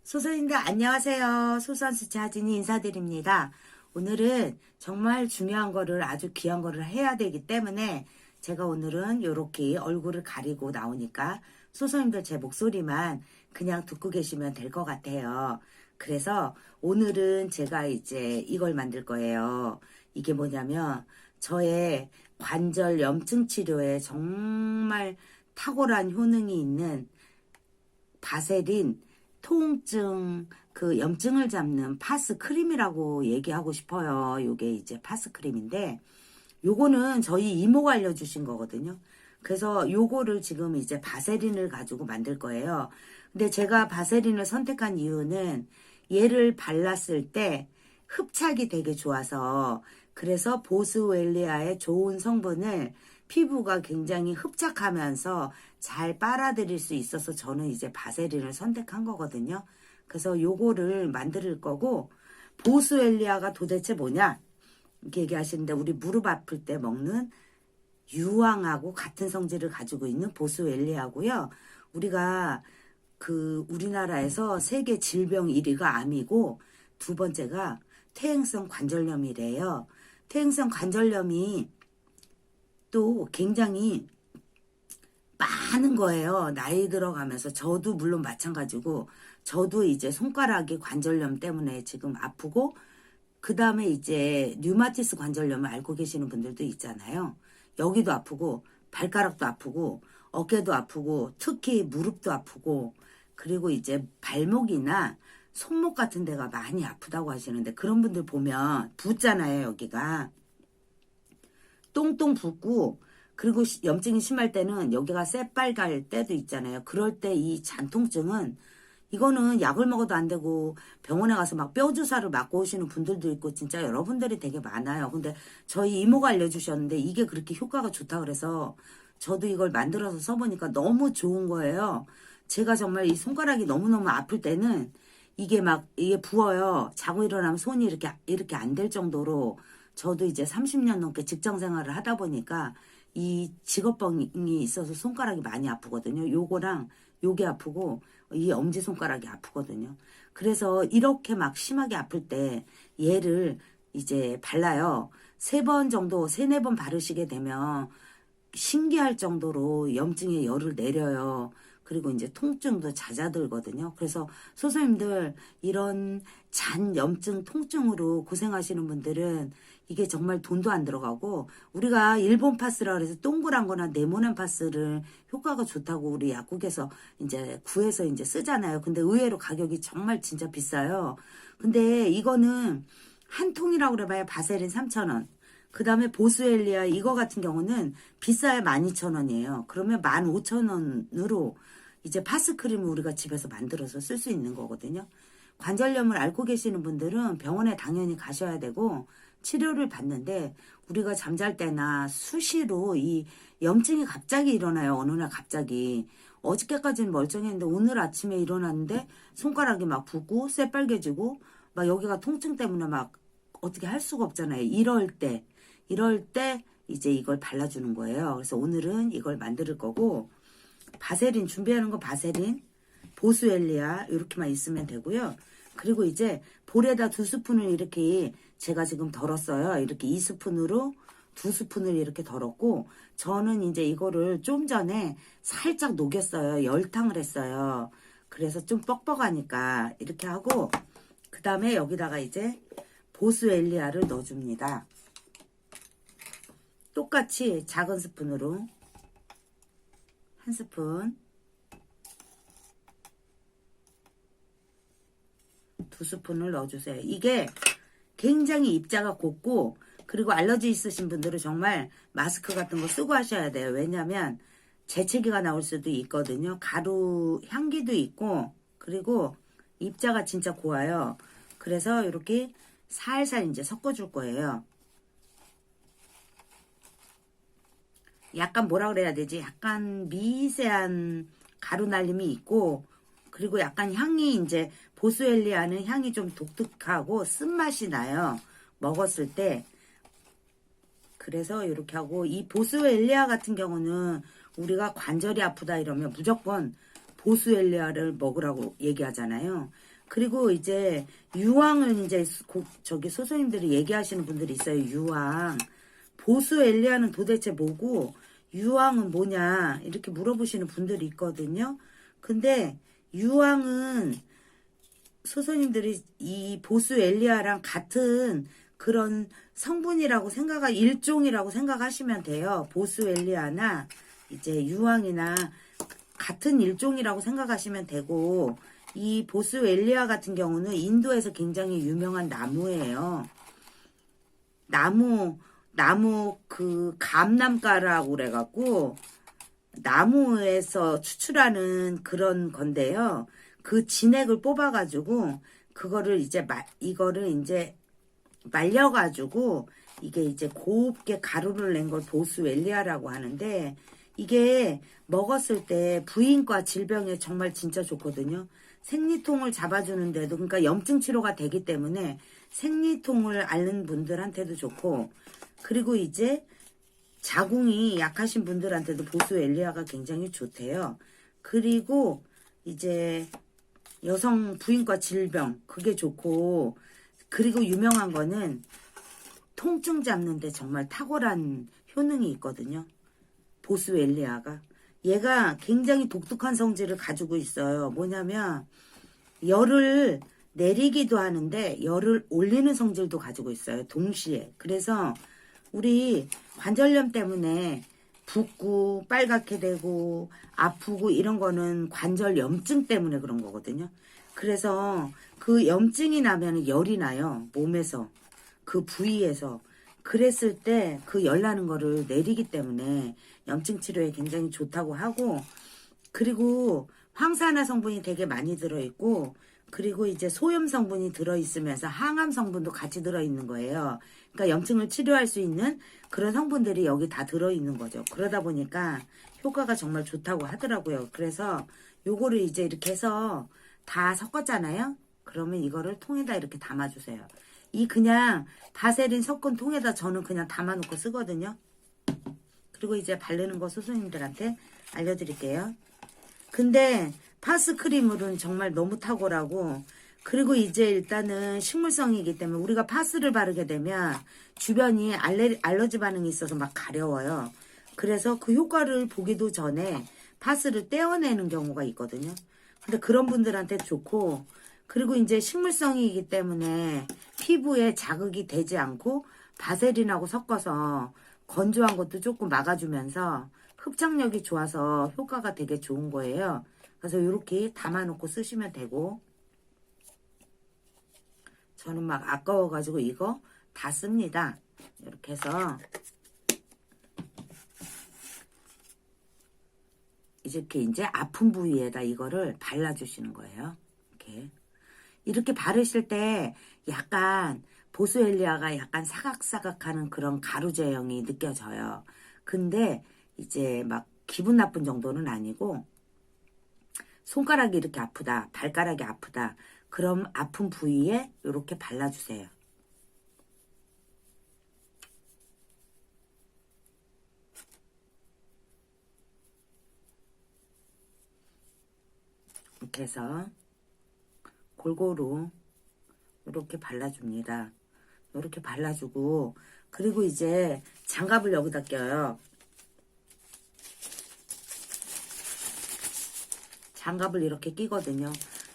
소선님들 안녕하세요. 소선수치 하진이 인사드립니다. 오늘은 정말 중요한 거를 아주 귀한 거를 해야 되기 때문에 제가 오늘은 이렇게 얼굴을 가리고 나오니까 소선님들 제 목소리만 그냥 듣고 계시면 될 것 같아요. 그래서 오늘은 제가 이제 이걸 만들 거예요. 이게 뭐냐면 저의 관절 염증 치료에 정말 탁월한 효능이 있는 바세린 통증 그 염증을 잡는 파스 크림이라고 얘기하고 싶어요. 요게 이제 파스 크림인데 요거는 저희 이모가 알려주신 거거든요. 그래서 요거를 지금 이제 바세린을 가지고 만들 거예요. 근데 제가 바세린을 선택한 이유는 얘를 발랐을 때 흡착이 되게 좋아서, 그래서 보스웰리아의 좋은 성분을 피부가 굉장히 흡착하면서 잘 빨아들일 수 있어서 저는 이제 바세린을 선택한 거거든요. 그래서 요거를 만들 거고, 보스웰리아가 도대체 뭐냐 이렇게 얘기하시는데, 우리 무릎 아플 때 먹는 유황하고 같은 성질을 가지고 있는 보스웰리아고요. 우리가 우리나라에서 세계 질병 1위가 암이고 두 번째가 퇴행성 관절염이래요. 퇴행성 관절염이 또 굉장히 많은 거예요. 나이 들어가면서. 저도 물론 마찬가지고, 저도 이제 손가락이 관절염 때문에 지금 아프고, 그 다음에 이제 류마티스 관절염을 앓고 계시는 분들도 있잖아요. 여기도 아프고 발가락도 아프고 어깨도 아프고 특히 무릎도 아프고, 그리고 이제 발목이나 손목 같은 데가 많이 아프다고 하시는데, 그런 분들 보면 붓잖아요. 여기가 똥똥 붓고, 그리고 염증이 심할 때는 여기가 새빨갈 때도 있잖아요. 그럴 때 이 잔통증은, 이거는 약을 먹어도 안 되고 병원에 가서 막 뼈 주사를 맞고 오시는 분들도 있고 진짜 여러분들이 되게 많아요. 근데 저희 이모가 알려주셨는데 이게 그렇게 효과가 좋다 그래서 저도 이걸 만들어서 써보니까 너무 좋은 거예요. 제가 정말 이 손가락이 너무너무 아플 때는 이게 부어요. 자고 일어나면 손이 이렇게 안 될 정도로. 저도 이제 30년 넘게 직장 생활을 하다 보니까 이 직업병이 있어서 손가락이 많이 아프거든요. 요거랑 요게 아프고 이 엄지손가락이 아프거든요. 그래서 이렇게 막 심하게 아플 때 얘를 이제 발라요. 3번 정도, 3-4번 바르시게 되면 신기할 정도로 염증의 열을 내려요. 그리고 이제 통증도 잦아들거든요. 그래서 소선님들 이런 잔 염증 통증으로 고생하시는 분들은 이게 정말 돈도 안 들어가고, 우리가 일본 파스라 그래서 동그란 거나 네모난 파스를 효과가 좋다고 우리 약국에서 이제 구해서 이제 쓰잖아요. 근데 의외로 가격이 정말 진짜 비싸요. 근데 이거는 한 통이라고 그래봐야 바세린 3,000원. 그 다음에 보스웰리아 이거 같은 경우는 비싸야 12,000원이에요. 그러면 15,000원으로 이제 파스크림을 우리가 집에서 만들어서 쓸 수 있는 거거든요. 관절염을 앓고 계시는 분들은 병원에 당연히 가셔야 되고 치료를 받는데, 우리가 잠잘 때나 수시로 이 염증이 갑자기 일어나요. 어느 날 갑자기. 어저께까지는 멀쩡했는데 오늘 아침에 일어났는데 손가락이 막 붓고 새빨개지고 막 여기가 통증 때문에 막 어떻게 할 수가 없잖아요. 이럴 때 이제 이걸 발라주는 거예요. 그래서 오늘은 이걸 만들 거고, 바세린 준비하는 거 바세린, 보스웰리아 이렇게만 있으면 되고요. 그리고 이제 볼에다 2스푼을 이렇게 제가 지금 덜었어요. 이렇게 2스푼으로 2스푼을 이렇게 덜었고, 저는 이제 이거를 좀 전에 살짝 녹였어요. 열탕을 했어요. 그래서 좀 뻑뻑하니까 이렇게 하고, 그 다음에 여기다가 이제 보스웰리아를 넣어줍니다. 똑같이 작은 스푼으로 1스푼, 2스푼을 넣어주세요. 이게 굉장히 입자가 곱고, 그리고 알러지 있으신 분들은 정말 마스크 같은 거 쓰고 하셔야 돼요. 왜냐면 재채기가 나올 수도 있거든요. 가루 향기도 있고, 그리고 입자가 진짜 고와요. 그래서 이렇게 살살 이제 섞어줄 거예요. 약간 뭐라 그래야 되지? 약간 미세한 가루 날림이 있고, 그리고 약간 향이 이제 보스웰리아는 향이 좀 독특하고 쓴맛이 나요. 먹었을 때. 그래서 이렇게 하고, 이 보스웰리아 같은 경우는 우리가 관절이 아프다 이러면 무조건 보스웰리아를 먹으라고 얘기하잖아요. 그리고 이제 유황을 이제 저기 소소님들이 얘기하시는 분들이 있어요. 유황. 보수 엘리아는 도대체 뭐고 유황은 뭐냐 이렇게 물어보시는 분들이 있거든요. 근데 유황은 소소님들이 이 보수 엘리아랑 같은 그런 성분이라고 일종이라고 생각하시면 돼요. 보수 엘리아나 이제 유황이나 같은 일종이라고 생각하시면 되고, 이 보스 엘리아 같은 경우는 인도에서 굉장히 유명한 나무예요. 나무 그 감남가라고 그래갖고 나무에서 추출하는 그런 건데요. 그 진액을 뽑아가지고 그거를 이거를 이제 말려가지고 이게 이제 곱게 가루를 낸 걸 보스 엘리아라고 하는데, 이게 먹었을 때 부인과 질병에 정말 진짜 좋거든요. 생리통을 잡아주는데도, 그러니까 염증 치료가 되기 때문에 생리통을 앓는 분들한테도 좋고, 그리고 이제 자궁이 약하신 분들한테도 보수 엘리아가 굉장히 좋대요. 그리고 이제 여성 부인과 질병 그게 좋고, 그리고 유명한 거는 통증 잡는데 정말 탁월한 효능이 있거든요. 보스 엘리아가. 얘가 굉장히 독특한 성질을 가지고 있어요. 뭐냐면 열을 내리기도 하는데 열을 올리는 성질도 가지고 있어요. 동시에. 그래서 우리 관절염 때문에 붓고 빨갛게 되고 아프고 이런 거는 관절 염증 때문에 그런 거거든요. 그래서 그 염증이 나면 열이 나요. 몸에서. 그 부위에서. 그랬을 때 그 열 나는 거를 내리기 때문에 염증 치료에 굉장히 좋다고 하고, 그리고 황산화 성분이 되게 많이 들어있고, 그리고 이제 소염 성분이 들어있으면서 항암 성분도 같이 들어있는 거예요. 그러니까 염증을 치료할 수 있는 그런 성분들이 여기 다 들어있는 거죠. 그러다 보니까 효과가 정말 좋다고 하더라고요. 그래서 요거를 이제 이렇게 해서 다 섞었잖아요. 그러면 이거를 통에다 이렇게 담아주세요. 이 그냥 바세린 섞은 통에다 저는 그냥 담아놓고 쓰거든요. 그리고 이제 바르는 거 소소님들한테 알려드릴게요. 근데 파스크림물은 정말 너무 탁월하고, 그리고 이제 일단은 식물성이기 때문에 우리가 파스를 바르게 되면 주변이 알러지 반응이 있어서 막 가려워요. 그래서 그 효과를 보기도 전에 파스를 떼어내는 경우가 있거든요. 근데 그런 분들한테 좋고, 그리고 이제 식물성이기 때문에 피부에 자극이 되지 않고 바세린하고 섞어서 건조한 것도 조금 막아주면서 흡착력이 좋아서 효과가 되게 좋은 거예요. 그래서 이렇게 담아놓고 쓰시면 되고, 저는 막 아까워가지고 이거 다 씁니다. 이렇게 해서 이렇게 이제 아픈 부위에다 이거를 발라주시는 거예요. 이렇게 바르실 때 약간 보스엘리아가 약간 사각사각하는 그런 가루 제형이 느껴져요. 근데 이제 막 기분 나쁜 정도는 아니고, 손가락이 이렇게 아프다, 발가락이 아프다, 그럼 아픈 부위에 이렇게 발라주세요. 이렇게 해서 골고루 이렇게 발라줍니다. 이렇게 발라주고, 그리고 이제 장갑을 여기다 껴요. 장갑을 이렇게 끼거든요.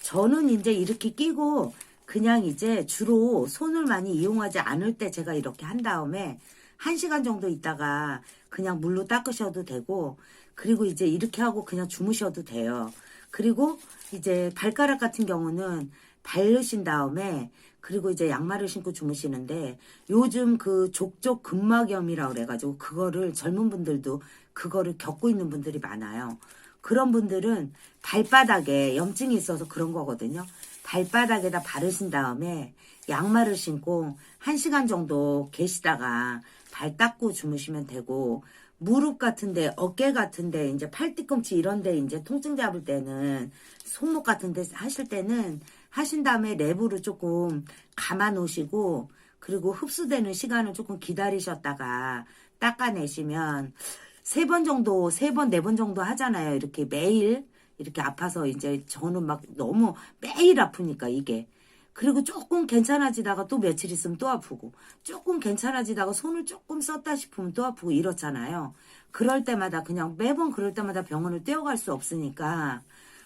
저는 이제 이렇게 끼고 그냥 이제 주로 손을 많이 이용하지 않을 때 제가 이렇게 한 다음에 1시간 정도 있다가 그냥 물로 닦으셔도 되고, 그리고 이제 이렇게 하고 그냥 주무셔도 돼요. 그리고 이제 발가락 같은 경우는 바르신 다음에, 그리고 이제 양말을 신고 주무시는데, 요즘 그 족족 근막염이라고 그래가지고 그거를 젊은 분들도 그거를 겪고 있는 분들이 많아요. 그런 분들은 발바닥에 염증이 있어서 그런 거거든요. 발바닥에다 바르신 다음에 양말을 신고 1시간 정도 계시다가 발 닦고 주무시면 되고, 무릎 같은데, 어깨 같은데, 이제 팔 뒤꿈치 이런데 이제 통증 잡을 때는, 손목 같은데 하실 때는 하신 다음에 랩으로 조금 감아 놓으시고, 그리고 흡수되는 시간을 조금 기다리셨다가 닦아내시면 3번 정도, 3번, 4번 정도 하잖아요. 이렇게 매일 이렇게 아파서 이제 저는 막 너무 매일 아프니까 이게. 그리고 조금 괜찮아지다가 또 며칠 있으면 또 아프고, 조금 괜찮아지다가 손을 조금 썼다 싶으면 또 아프고 이렇잖아요. 그럴 때마다 그냥 매번 그럴 때마다 병원을 뛰어갈 수 없으니까.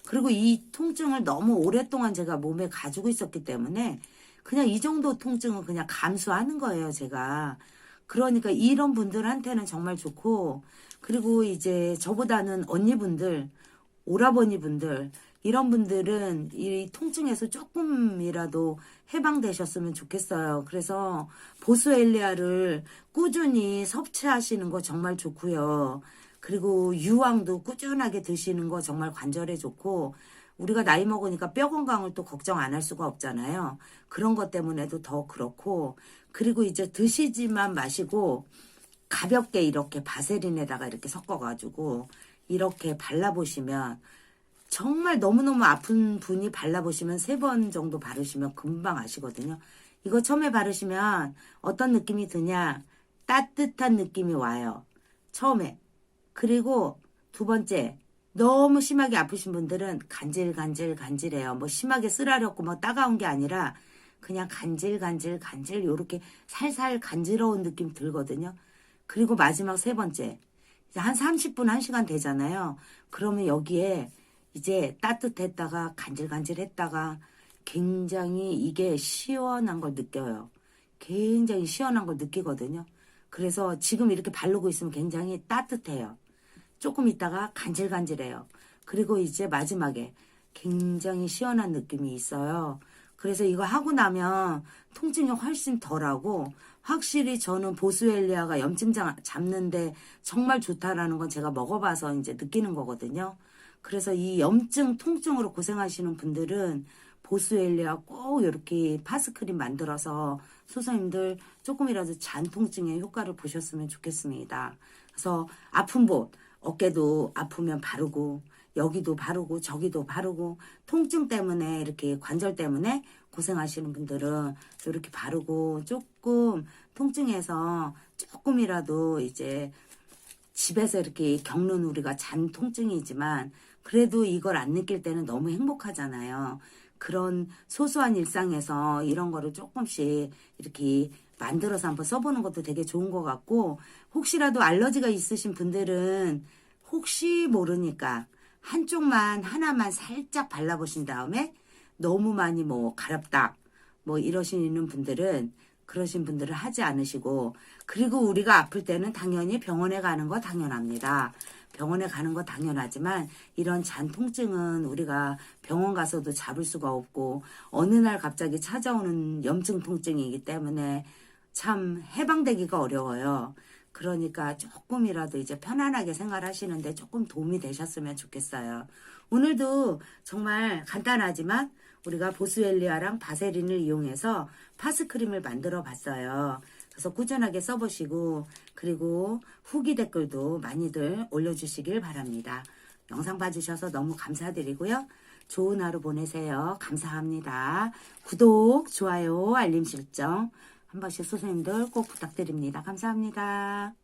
그리고 이 통증을 너무 오랫동안 제가 몸에 가지고 있었기 때문에 그냥 이 정도 통증은 그냥 감수하는 거예요, 제가. 그러니까 이런 분들한테는 정말 좋고, 그리고 이제 저보다는 언니분들, 오라버니분들, 이런 분들은 이 통증에서 조금이라도 해방되셨으면 좋겠어요. 그래서 보스웰리아를 꾸준히 섭취하시는 거 정말 좋고요. 그리고 유황도 꾸준하게 드시는 거 정말 관절에 좋고, 우리가 나이 먹으니까 뼈 건강을 또 걱정 안 할 수가 없잖아요. 그런 것 때문에도 더 그렇고, 그리고 이제 드시지만 마시고 가볍게 이렇게 바세린에다가 이렇게 섞어가지고 이렇게 발라보시면, 정말 너무너무 아픈 분이 발라보시면 3번 정도 바르시면 금방 아시거든요. 이거 처음에 바르시면 어떤 느낌이 드냐? 따뜻한 느낌이 와요. 처음에. 그리고 두 번째, 너무 심하게 아프신 분들은 간질간질해요. 뭐 심하게 쓰라렸고 뭐 따가운 게 아니라 그냥 간질 요렇게 살살 간지러운 느낌 들거든요. 그리고 마지막 3번째, 이제 한 30분 1시간 되잖아요. 그러면 여기에 이제 따뜻했다가 간질간질했다가 굉장히 이게 시원한 걸 느껴요. 굉장히 시원한 걸 느끼거든요. 그래서 지금 이렇게 바르고 있으면 굉장히 따뜻해요. 조금 있다가 간질간질해요. 그리고 이제 마지막에 굉장히 시원한 느낌이 있어요. 그래서 이거 하고 나면 통증이 훨씬 덜하고, 확실히 저는 보스웰리아가 염증 잡는데 정말 좋다라는 건 제가 먹어봐서 이제 느끼는 거거든요. 그래서 이 염증, 통증으로 고생하시는 분들은 보스웰리아 꼭 이렇게 파스크림 만들어서 소선님들 조금이라도 잔 통증에 효과를 보셨으면 좋겠습니다. 그래서 아픈 곳, 어깨도 아프면 바르고, 여기도 바르고, 저기도 바르고, 통증 때문에 이렇게 관절 때문에 고생하시는 분들은 이렇게 바르고, 조금 통증에서 조금이라도 이제 집에서 이렇게 겪는 우리가 잔 통증이지만 그래도 이걸 안 느낄 때는 너무 행복하잖아요. 그런 소소한 일상에서 이런 거를 조금씩 이렇게 만들어서 한번 써보는 것도 되게 좋은 것 같고, 혹시라도 알러지가 있으신 분들은 혹시 모르니까 한쪽만 하나만 살짝 발라보신 다음에 너무 많이 뭐 가렵다 뭐 이러시는 분들은 그러신 분들은 하지 않으시고, 그리고 우리가 아플 때는 당연히 병원에 가는 거 당연합니다. 병원에 가는 거 당연하지만 이런 잔 통증은 우리가 병원 가서도 잡을 수가 없고 어느 날 갑자기 찾아오는 염증 통증이기 때문에 참 해방되기가 어려워요. 그러니까 조금이라도 이제 편안하게 생활하시는데 조금 도움이 되셨으면 좋겠어요. 오늘도 정말 간단하지만 우리가 보스웰리아랑 바세린을 이용해서 파스크림을 만들어 봤어요. 그래서 꾸준하게 써보시고, 그리고 후기 댓글도 많이들 올려주시길 바랍니다. 영상 봐주셔서 너무 감사드리고요. 좋은 하루 보내세요. 감사합니다. 구독, 좋아요, 알림 설정 한 번씩 선생님들 꼭 부탁드립니다. 감사합니다.